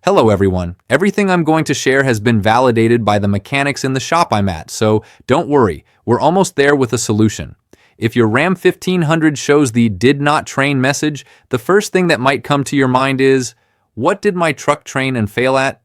Hello everyone. Everything I'm going to share has been validated by the mechanics in the shop I'm at, so don't worry, we're almost there with a solution. If your Ram 1500 shows the "did not train" message, the first thing that might come to your mind is, what did my truck train and fail at?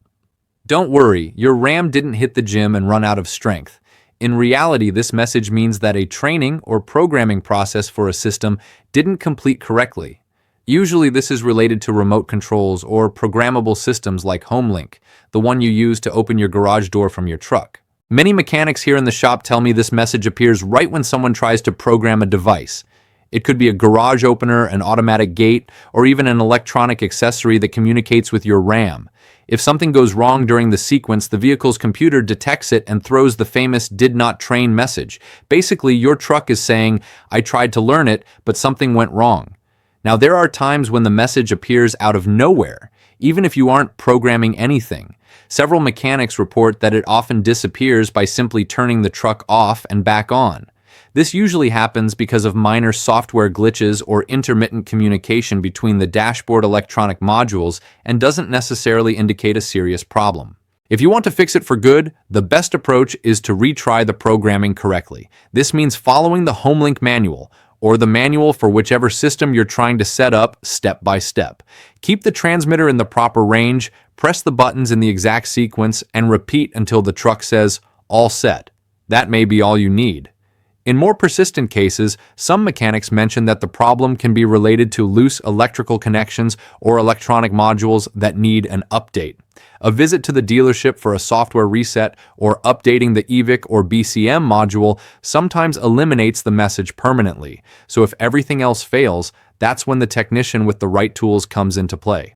Don't worry, your Ram didn't hit the gym and run out of strength. In reality, this message means that a training or programming process for a system didn't complete correctly. Usually this is related to remote controls or programmable systems like HomeLink, the one you use to open your garage door from your truck. Many mechanics here in the shop tell me this message appears right when someone tries to program a device. It could be a garage opener, an automatic gate, or even an electronic accessory that communicates with your Ram. If something goes wrong during the sequence, the vehicle's computer detects it and throws the famous "did not train" message. Basically, your truck is saying, "I tried to learn it, but something went wrong." Now, there are times when the message appears out of nowhere, even if you aren't programming anything. Several mechanics report that it often disappears by simply turning the truck off and back on. This usually happens because of minor software glitches or intermittent communication between the dashboard electronic modules and doesn't necessarily indicate a serious problem. If you want to fix it for good, the best approach is to retry the programming correctly. This means following the HomeLink manual, or the manual for whichever system you're trying to set up step by step. Keep the transmitter in the proper range, press the buttons in the exact sequence, and repeat until the truck says, "all set." That may be all you need. In more persistent cases, some mechanics mention that the problem can be related to loose electrical connections or electronic modules that need an update. A visit to the dealership for a software reset or updating the EVIC or BCM module sometimes eliminates the message permanently. So if everything else fails, that's when the technician with the right tools comes into play.